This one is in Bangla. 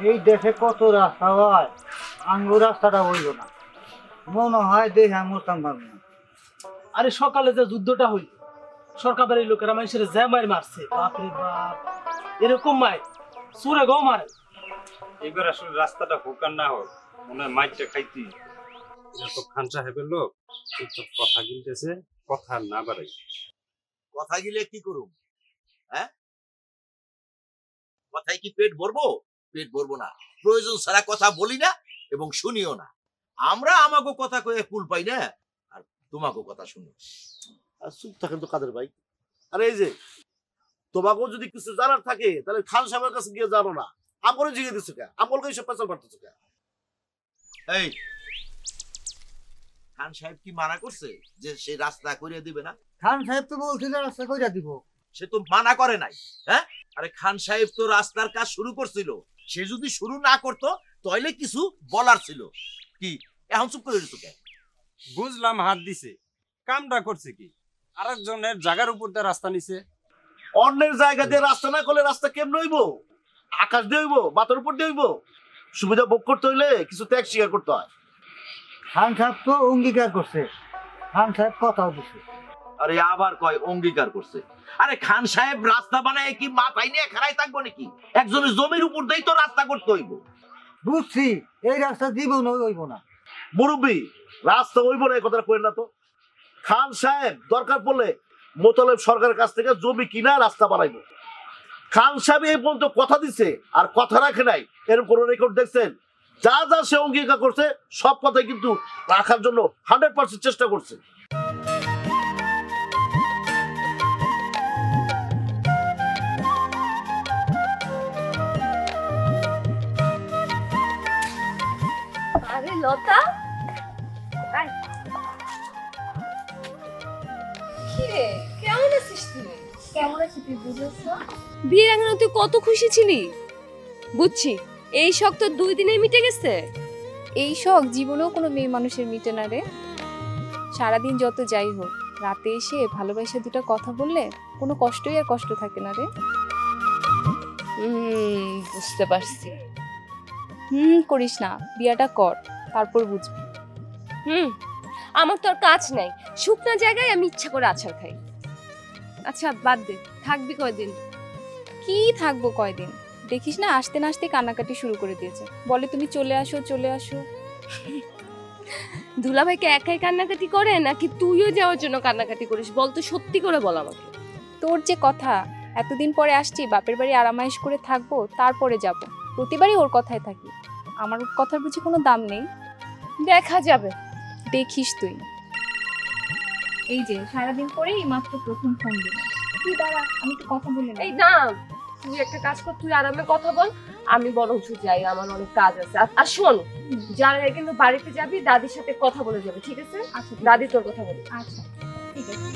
এই দেশে কত রাস্তা হয়, আঙ্গুর রাস্তাটা হইল না, মনে হয় দেখে মরতাম পারবো না। আরে সকালে যে যুদ্ধটা হইল, সরকার বাড়ির লোকেরা মানুষের যে মায়ের মারছে, বাপরে বাপ, এরকম মায় সুরে গো মারে। এবার আসলে রাস্তাটা হোক আর না হোক, মনে হয় মাইকটা খাইতি। এটা তো খান সাহেবের লোক, চুপচাপ কথা কিনতেছে, কথা না বাড়াই। কথা গিলে কি করুম? হ্যাঁ, কথায় কি পেট ভরবো? পেট ভরবো না। প্রয়োজন ছাড়া কথা বলি না এবং শুনিও না। আমরা আমাকে কথা কয়ে কুল পাই না, আর তোমাকে কথা শুনি। আর চুপ থাকেন তো কাদের ভাই। আরে এই যে তোমাকেও যদি কিছু জানার থাকে তাহলে খান সাহেবের কাছে গিয়ে জানো না, আমরে জিগে দিচ্ছ কে? আমলকে এইসব পেছাল পাঠতেছো কে? এই খান সাহেব কি মানা করছে যে সে রাস্তা করিয়ে দিবে না? খান সাহেব তো বলছিল রাস্তা কইরা দিব। সে তো মানা করে নাই। হ্যাঁ, আরে খান সাহেব তো রাস্তার কাজ শুরু করছিল। সে যদি শুরু না করতো তাহলে কিছু বলার ছিল। কি এখন চুপ করে দিছো কে? বুঝলাম হাত দিছে, কামটা করছে কি? আরেকজনের জায়গার উপর দিয়ে রাস্তা নিছে। অন্যের জায়গা দিয়ে রাস্তা না করলে রাস্তা কেমন হইব? আকাশ দিয়ে হইব, মাথার উপর দিয়ে হইব? সুবিধা ভোগ করতে হইলে কিছু ত্যাগ স্বীকার করতে হয়। খান সাহেব তো অঙ্গীকার করছে, খান সাহেব কথাও দিছে। আরে আবার কয় অঙ্গীকার করছে? আরে খান সাহেব রাস্তা বানায় কি মাথায় নিয়ে খাড়াই থাকবো নাকি? একজনের জমির উপর দিয়েই তো রাস্তা করতে হইব। বুঝছি, এই রাস্তা জীবন হইব না। মুরব্বী, রাস্তা হইব না এই কথাটা কইেন না তো। খান সাহেব দরকার পড়লে মোতালেব সরকারের কাছ থেকে জমি কিনা রাস্তা বানাইবো। খান সাহেব এই পর্যন্ত কথা দিছে আর কথা রাখে নাই, এরকম কোন রেকর্ড দেখছেন? যা যা সে অঙ্গীকার করছে সব কথাই কিন্তু রাখার জন্য 100% চেষ্টা করছে। আরে লতা, কিরে কেমন আছিস তুই? কেমন আছিস তুই বুঝেছ? বিয়ের আগে তুই কত খুশি ছিলি, বুঝছি এই শখ তো 2 দিনে মিটে গেছে। এই শখ জীবনেও কোনো মেয়ে মানুষের মিটে না রে। সারাদিন যত যাই হোক, রাতে এসে ভালোবাসা দুটো কথা বললে কোনো কষ্টই আর কষ্ট থাকে না রে। বুঝতে পারছি। করিস না, বিয়াটা কর, তারপর বুঝবি। আমার তো আর কাজ নাই, শুকনা জায়গায় আমি ইচ্ছা করে আছাড় খাই। আচ্ছা বাদ দে, থাকবি কয়দিন? কি থাকবো কয়দিন? দেখিস না আসতে না আসতে কান্নাকাটি শুরু করে দিয়েছে, বলে তুমি চলে আসো চলে আসো। দুলাভাইকে একাই কান্নাকাটি করে নাকি তুইও যাওয়ার জন্য কান্নাকাটি করিস? বল তো, সত্যি করে বল আমাকে। তোর যে কথা, এতদিন পরে আসছি, বাপের বাড়ি আরামাইশ করে থাকবো, তারপরে যাব। প্রতিবারই ওর কথায় থাকি, আমার কথার বুঝি কোনো দাম নেই? দেখা যাবে, দেখিস তুই। এই যে সারাদিন পরেই মাত্র প্রথম ফোন দিল। তুই দাঁড়া, আমি একটু কথা বলে এই না, তুই একটা কাজ কর, তুই আরামে কথা বল, আমি বরং যাই, আমার অনেক কাজ আছে। আর শোন, যারা কিন্তু বাড়িতে যাবি দাদির সাথে কথা বলে যাবে, ঠিক আছে? আচ্ছা, দাদি তোর কথা বলবে। আচ্ছা ঠিক আছে।